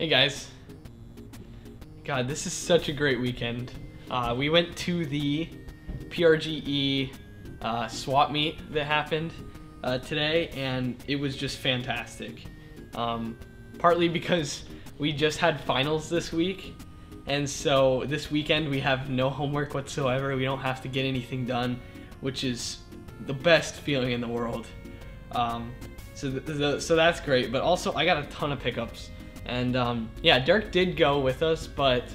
Hey guys. God, this is such a great weekend. We went to the PRGE Swap Meet that happened today, and it was just fantastic. Partly because we just had finals this week, and so this weekend we have no homework whatsoever. We don't have to get anything done, which is the best feeling in the world. So that's great, but also I got a ton of pickups. And yeah, Dirk did go with us, but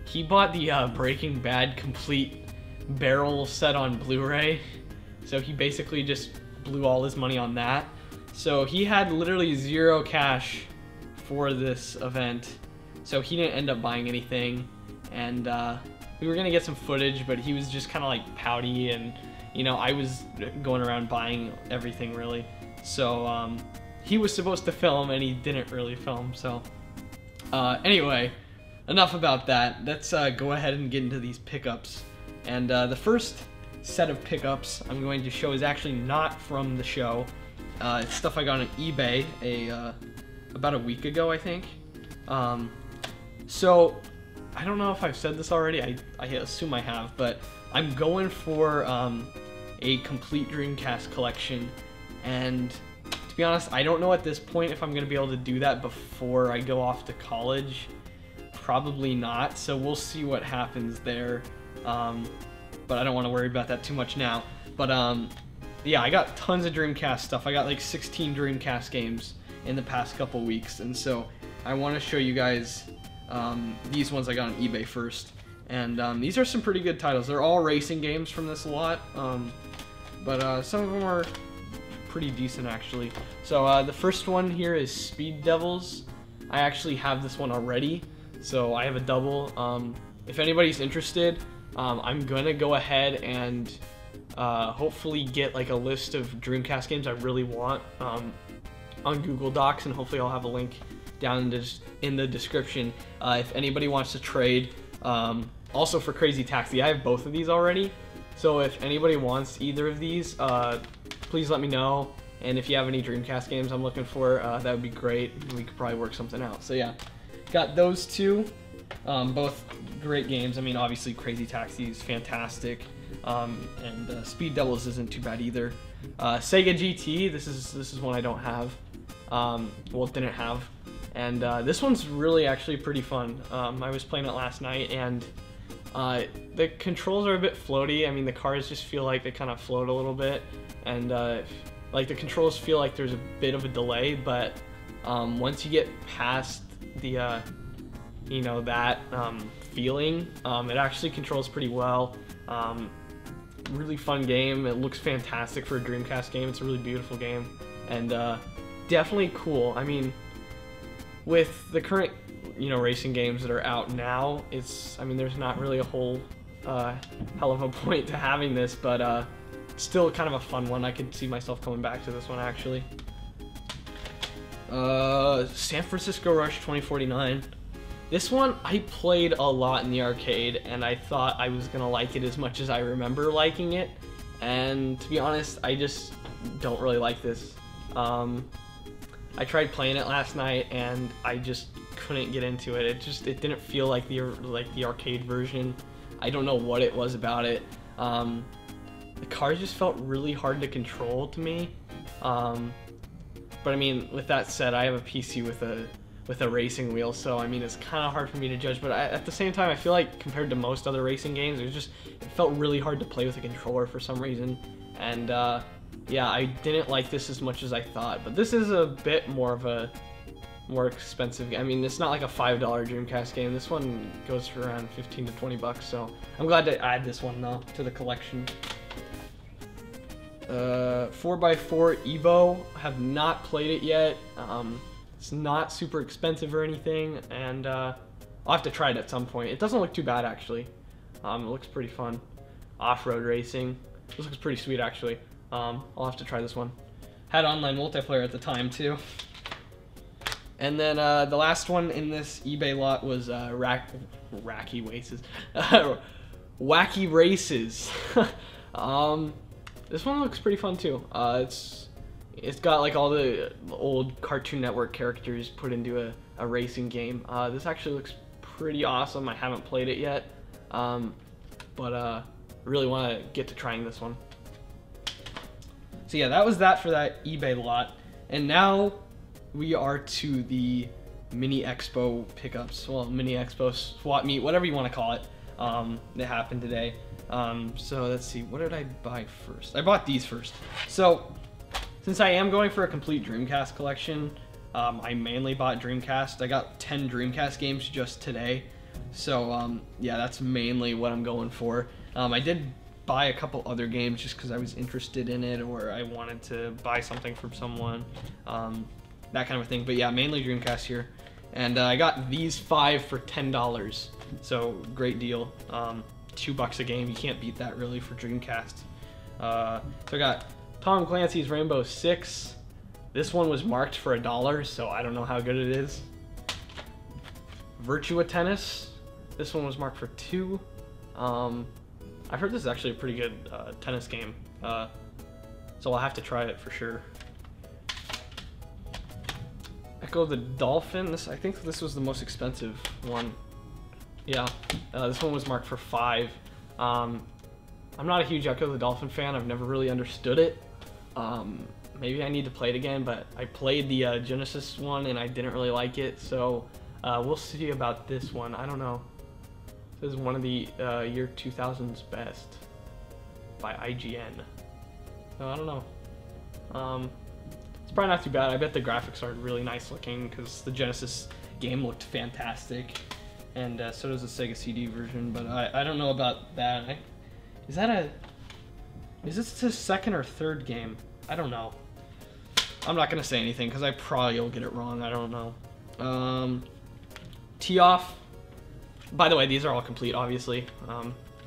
he bought the Breaking Bad complete barrel set on Blu-ray. So he basically just blew all his money on that. So he had literally zero cash for this event. So he didn't end up buying anything. And we were gonna get some footage, but he was just kind of like pouty, and you know, I was going around buying everything really. So he was supposed to film and he didn't really film. So anyway, enough about that. Let's go ahead and get into these pickups. And the first set of pickups I'm going to show is actually not from the show. It's stuff I got on eBay about a week ago, I think. So I don't know if I've said this already. I assume I have, but I'm going for a complete Dreamcast collection. And to be honest, I don't know at this point if I'm going to be able to do that before I go off to college. Probably not, so we'll see what happens there. But I don't want to worry about that too much now. But yeah, I got tons of Dreamcast stuff. I got like 16 Dreamcast games in the past couple weeks, and so I want to show you guys these ones I got on eBay first. And these are some pretty good titles. They're all racing games from this lot, but some of them are pretty decent actually. So the first one here is Speed Devils. I actually have this one already, so I have a double. If anybody's interested, I'm gonna go ahead and hopefully get like a list of Dreamcast games I really want on Google Docs, and hopefully I'll have a link down in the description if anybody wants to trade. Also for Crazy Taxi, I have both of these already, so if anybody wants either of these, please let me know. And if you have any Dreamcast games I'm looking for, that would be great. We could probably work something out. So yeah, got those two, both great games. I mean, obviously Crazy Taxi is fantastic, and Speed Devils isn't too bad either. Sega GT, this is one I don't have, well, didn't have, and this one's really actually pretty fun. I was playing it last night, and the controls are a bit floaty. I mean, the cars just feel like they kind of float a little bit, and like the controls feel like there's a bit of a delay, but once you get past the you know, that feeling, it actually controls pretty well. Really fun game. It looks fantastic for a Dreamcast game. It's a really beautiful game, and definitely cool. I mean, with the current, you know, racing games that are out now, I mean, there's not really a whole hell of a point to having this, but still kind of a fun one. I could see myself coming back to this one actually. San Francisco Rush 2049. This one I played a lot in the arcade, and I thought I was gonna like it as much as I remember liking it, and to be honest, I just don't really like this. I tried playing it last night and I just couldn't get into it. It didn't feel like the arcade version. I don't know what it was about it. The cars just felt really hard to control to me. But I mean, with that said, I have a PC with a racing wheel, so I mean, it's kind of hard for me to judge. But at the same time, I feel like compared to most other racing games, it felt really hard to play with a controller for some reason. And yeah, I didn't like this as much as I thought. But this is a bit more of a more expensive game. I mean, it's not like a $5 Dreamcast game. This one goes for around 15 to 20 bucks. So I'm glad to add this one though to the collection. 4x4 Evo. I have not played it yet. It's not super expensive or anything, and I'll have to try it at some point. It doesn't look too bad actually. It looks pretty fun. Off-road racing. This looks pretty sweet actually. I'll have to try this one. Had online multiplayer at the time too. And then the last one in this eBay lot was Wacky Races. Wacky Races. This one looks pretty fun too. It's got like all the old Cartoon Network characters put into a racing game. This actually looks pretty awesome. I haven't played it yet, but really want to get to trying this one. So yeah, that was that for that eBay lot. And now we are to the mini expo pickups. Well, mini expo swap meet, whatever you want to call it. That happened today. So let's see, what did I buy first? I bought these first. So since I am going for a complete Dreamcast collection, I mainly bought Dreamcast. I got 10 Dreamcast games just today. So yeah, that's mainly what I'm going for. I did buy a couple other games just because I was interested in it, or I wanted to buy something from someone, that kind of thing. But yeah, mainly Dreamcast here. And I got these 5 for $10, so great deal. $2 a game, you can't beat that really for Dreamcast. So I got Tom Clancy's Rainbow Six. This one was marked for $1, so I don't know how good it is. Virtua Tennis. This one was marked for $2. I've heard this is actually a pretty good tennis game, so I'll have to try it for sure. Echo the Dolphin. I think this was the most expensive one. Yeah, this one was marked for $5. I'm not a huge Echo the Dolphin fan. I've never really understood it. Maybe I need to play it again, but I played the Genesis one and I didn't really like it, so we'll see about this one. I don't know. This is one of the year 2000's best by IGN. So I don't know. It's probably not too bad. I bet the graphics are really nice looking because the Genesis game looked fantastic, and so does the Sega CD version. But I don't know about that. Is this the second or third game? I don't know. I'm not gonna say anything because I probably will get it wrong. I don't know. Tee off. By the way, these are all complete, obviously,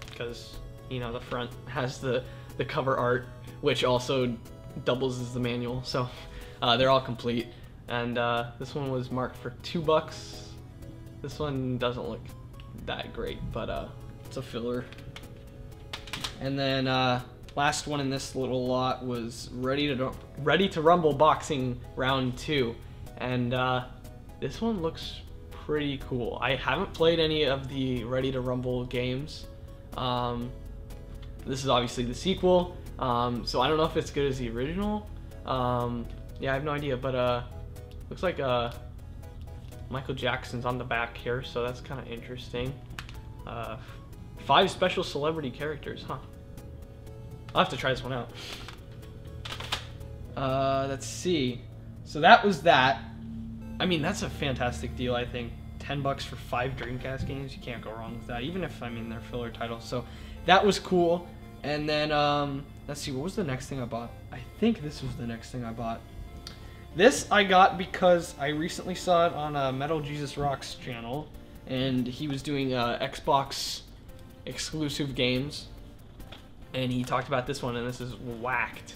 because you know the front has the cover art, which also doubles as the manual. So they're all complete. And this one was marked for $2. This one doesn't look that great, but it's a filler. And then last one in this little lot was Ready to Rumble Boxing Round 2, and this one looks pretty cool. I haven't played any of the Ready to Rumble games. This is obviously the sequel, so I don't know if it's good as the original. Yeah, I have no idea, but looks like Michael Jackson's on the back here, so that's kind of interesting. 5 special celebrity characters, huh? I'll have to try this one out. Let's see. So that was that. I mean, that's a fantastic deal, I think. $10 for 5 Dreamcast games. You can't go wrong with that, even if, I mean, they're filler titles. So that was cool. And then, let's see, what was the next thing I bought? I think this was the next thing I bought. This I got because I recently saw it on Metal Jesus Rock's channel, and he was doing Xbox exclusive games, and he talked about this one, and this is whacked.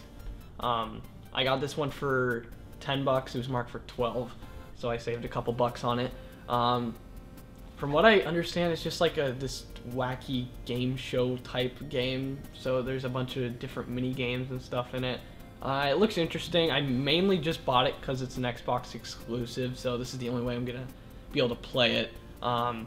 I got this one for $10. It was marked for 12, so I saved a couple bucks on it. From what I understand, it's just like this wacky game show type game, so there's a bunch of different mini games and stuff in it. It looks interesting. I mainly just bought it because it's an Xbox exclusive, so this is the only way I'm gonna be able to play it. And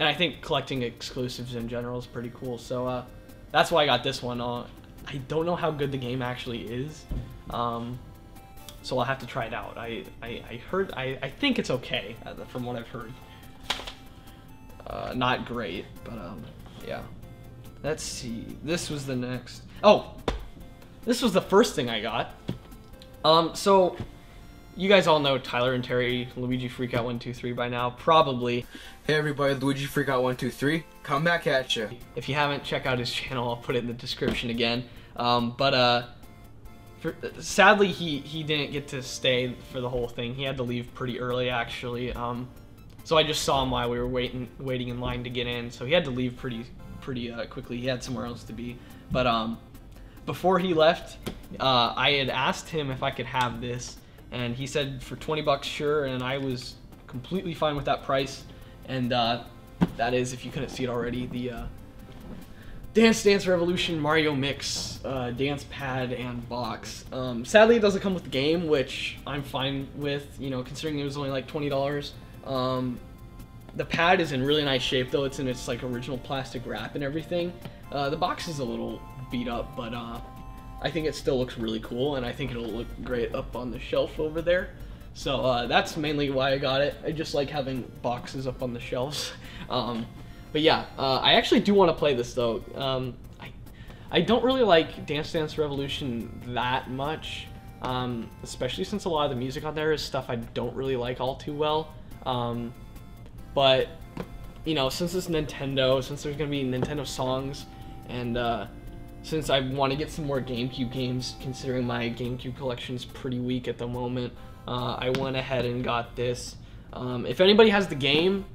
I think collecting exclusives in general is pretty cool, so that's why I got this one. I don't know how good the game actually is, so I'll have to try it out. I think it's okay from what I've heard. Not great, but yeah. Let's see. This was the next. Oh, this was the first thing I got. So you guys all know Tyler and Terry, Luigi Freakout 123 by now, probably. Hey everybody, Luigi Freakout 123, come back at you. If you haven't, check out his channel. I'll put it in the description again. Sadly, he didn't get to stay for the whole thing. He had to leave pretty early, actually. So I just saw him while we were waiting in line to get in. So he had to leave pretty quickly. He had somewhere else to be. But before he left, I had asked him if I could have this, and he said for $20, sure. And I was completely fine with that price. And that is, if you couldn't see it already, Dance Dance Revolution Mario Mix dance pad and box. Sadly, it doesn't come with the game, which I'm fine with, you know, considering it was only like $20. The pad is in really nice shape, though. It's in its like original plastic wrap and everything. The box is a little beat up, but I think it still looks really cool, and I think it'll look great up on the shelf over there. So that's mainly why I got it. I just like having boxes up on the shelves. But yeah, I actually do want to play this though. I don't really like Dance Dance Revolution that much, especially since a lot of the music on there is stuff I don't really like all too well. But you know, since it's Nintendo, since there's gonna be Nintendo songs, and since I want to get some more GameCube games, considering my GameCube collection is pretty weak at the moment, I went ahead and got this. If anybody has the game,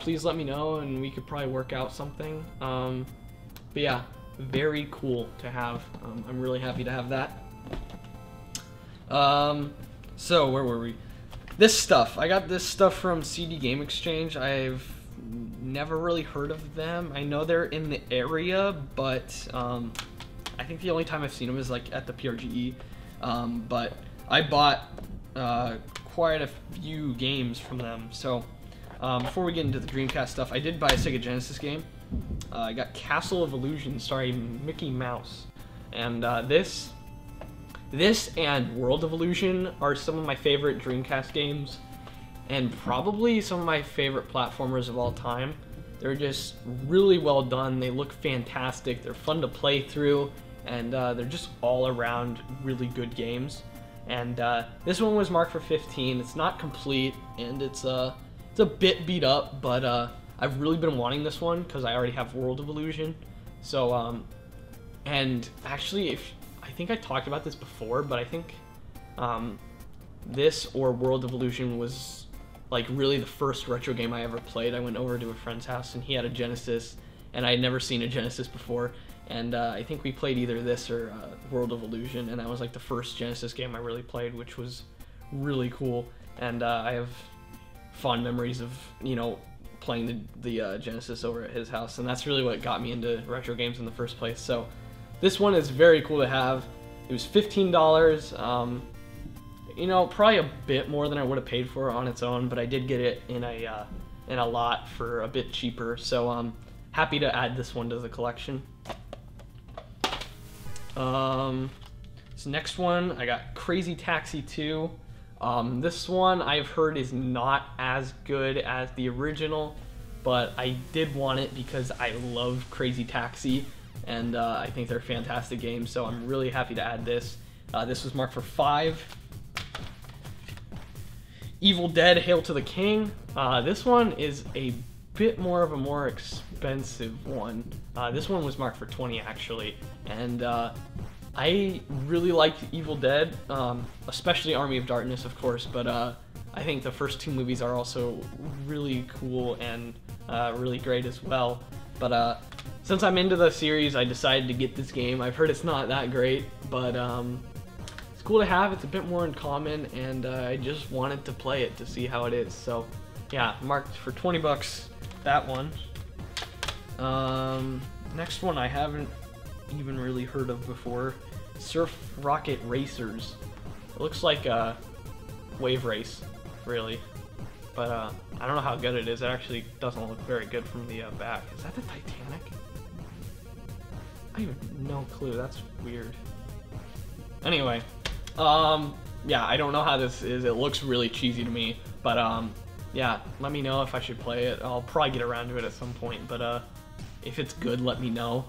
please let me know and we could probably work out something. But yeah, very cool to have. I'm really happy to have that. So where were we? This stuff. I got this stuff from CD Game Exchange. I've never really heard of them. I know they're in the area, but I think the only time I've seen them is like at the PRGE. But I bought quite a few games from them. So before we get into the Dreamcast stuff, I did buy a Sega Genesis game. I got Castle of Illusion starring Mickey Mouse, and this and World of Illusion are some of my favorite Dreamcast games, and probably some of my favorite platformers of all time. They're just really well done. They look fantastic. They're fun to play through, and they're just all around really good games. And this one was marked for 15. It's not complete, and it's a bit beat up, but I've really been wanting this one because I already have World of Illusion. So and actually, I think I talked about this before, but I think this or World of Illusion was like really the first retro game I ever played. I went over to a friend's house and he had a Genesis, and I had never seen a Genesis before, and I think we played either this or World of Illusion, and that was like the first Genesis game I really played, which was really cool. And I have fond memories of, you know, playing the Genesis over at his house, and that's really what got me into retro games in the first place. So this one is very cool to have. It was $15. You know, probably a bit more than I would have paid for it on its own, but I did get it in a lot for a bit cheaper. So I'm happy to add this one to the collection. This next one, I got Crazy Taxi 2. This one I've heard is not as good as the original, but I did want it because I love Crazy Taxi, and I think they're fantastic games, so I'm really happy to add this. This was marked for 5. Evil Dead Hail to the King. This one is a bit more of a more expensive one. This one was marked for 20 actually, and I really liked Evil Dead, especially Army of Darkness, of course, but I think the first 2 movies are also really cool and really great as well. But since I'm into the series, I decided to get this game. I've heard it's not that great, but it's cool to have. It's a bit more uncommon, and I just wanted to play it to see how it is. So yeah, marked for 20 bucks, that one. Next one I haven't even really heard of before. Surf Rocket Racers. It looks like a wave race, really, but I don't know how good it is. It actually doesn't look very good from the back. Is that the Titanic? I have no clue. That's weird. Anyway, yeah, I don't know how this is. It looks really cheesy to me, but yeah, let me know if I should play it. I'll probably get around to it at some point, but if it's good, let me know.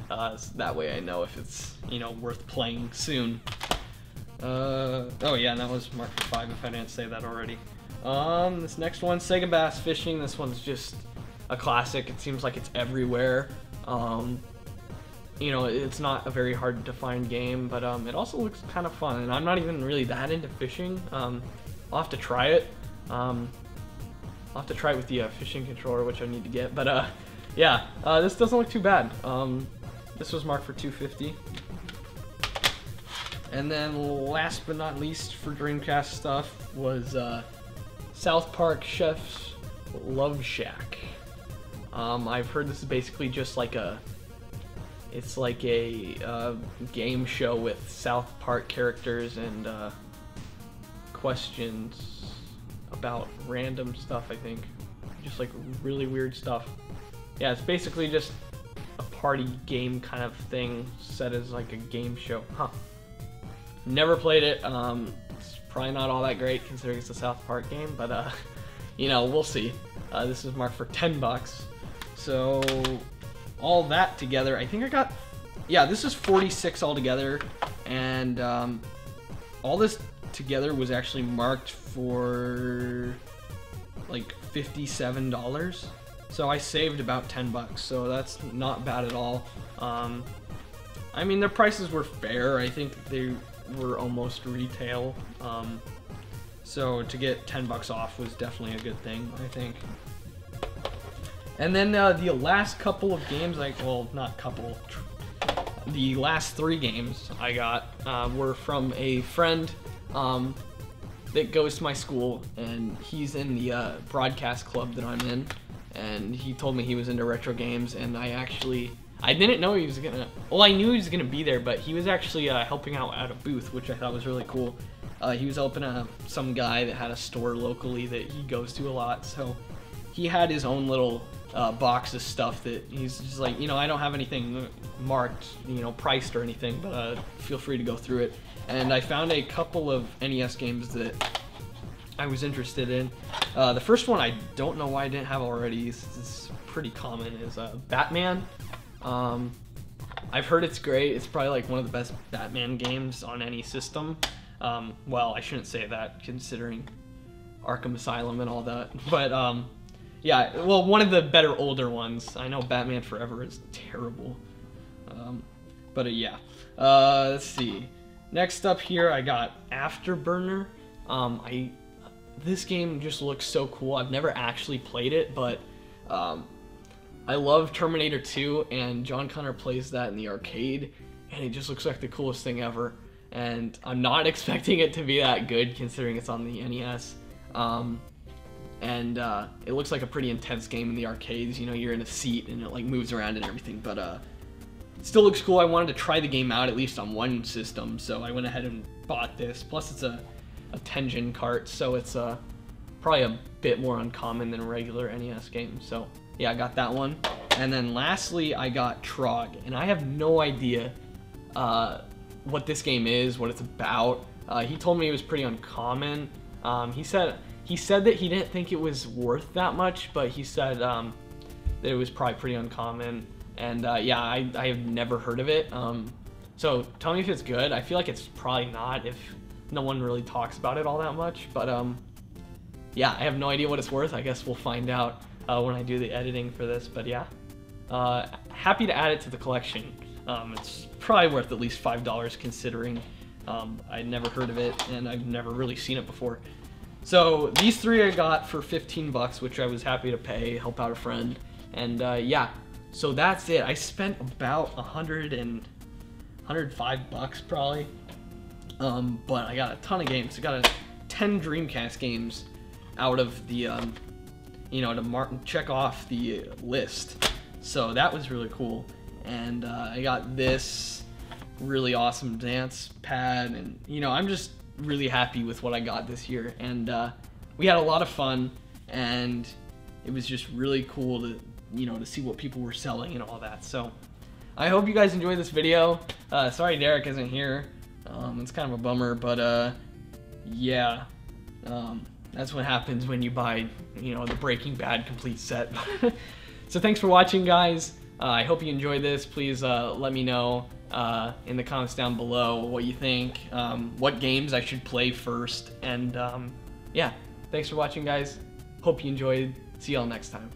So that way I know if it's, you know, worth playing soon. Oh yeah, and that was marked for 5 if I didn't say that already. This next one, Sega Bass Fishing. This one's just a classic. It seems like it's everywhere. You know, it's not a very hard to find game, but it also looks kind of fun, and I'm not even really that into fishing. I'll have to try it. I'll have to try it with the fishing controller, which I need to get, but yeah, this doesn't look too bad. This was marked for $2.50. And then last but not least for Dreamcast stuff was South Park Chef's Love Shack. I've heard this is basically just like a It's like a game show with South Park characters and questions about random stuff, I think. Just like really weird stuff. Yeah, it's basically just a party game kind of thing set as like a game show. Huh. Never played it. It's probably not all that great considering it's a South Park game, but you know, we'll see. This is marked for 10 bucks. So all that together, I think I got, yeah, this is 46 altogether, and all this together was actually marked for like $57. So I saved about 10 bucks, so that's not bad at all. I mean, their prices were fair. I think they were almost retail. So to get 10 bucks off was definitely a good thing, I think. And then the last couple of games, well, not couple, the last 3 games I got were from a friend that goes to my school, and he's in the broadcast club that I'm in, and he told me he was into retro games, and I didn't know he was gonna, well, I knew he was gonna be there, but he was actually helping out at a booth, which I thought was really cool. He was helping some guy that had a store locally that he goes to a lot, so he had his own little box of stuff that he's just like, you know, I don't have anything marked, you know, priced or anything, but feel free to go through it. And I found a couple of NES games that I was interested in. The first one, I don't know why I didn't have already. It's pretty common, is Batman. I've heard it's great. It's probably like one of the best Batman games on any system. Well, I shouldn't say that considering Arkham Asylum and all that, but yeah, well, one of the better older ones. I know Batman Forever is terrible, but yeah. Let's see. Next up here, I got Afterburner. This game just looks so cool. I've never actually played it, but I love Terminator 2, and John Connor plays that in the arcade, and it just looks like the coolest thing ever. And I'm not expecting it to be that good considering it's on the NES. And it looks like a pretty intense game in the arcades. You know, you're in a seat and it like moves around and everything, but it still looks cool. I wanted to try the game out at least on one system, so I went ahead and bought this. Plus it's a Tengen cart, so it's probably a bit more uncommon than a regular NES game. So yeah, I got that one. And then lastly, I got Trog, and I have no idea what this game is, what it's about. He told me it was pretty uncommon. He said that he didn't think it was worth that much, but he said that it was probably pretty uncommon. And yeah, I have never heard of it. So tell me if it's good. I feel like it's probably not if no one really talks about it all that much. But yeah, I have no idea what it's worth. I guess we'll find out when I do the editing for this. But yeah, happy to add it to the collection. It's probably worth at least $5 considering I'd never heard of it and I've never really seen it before. So these 3 I got for 15 bucks, which I was happy to pay, help out a friend. And yeah, so that's it. I spent about 105 bucks probably. But I got a ton of games. I got 10 Dreamcast games out of the, you know, to check off the list. So that was really cool. And I got this really awesome dance pad, and you know, I'm just really happy with what I got this year. And we had a lot of fun, and it was just really cool to, you know, to see what people were selling and all that. So I hope you guys enjoyed this video. Sorry Derek isn't here. It's kind of a bummer, but yeah, that's what happens when you buy, you know, the Breaking Bad complete set. So thanks for watching, guys. I hope you enjoyed this. Please let me know in the comments down below what you think, what games I should play first, and yeah, thanks for watching, guys. Hope you enjoyed. See y'all next time.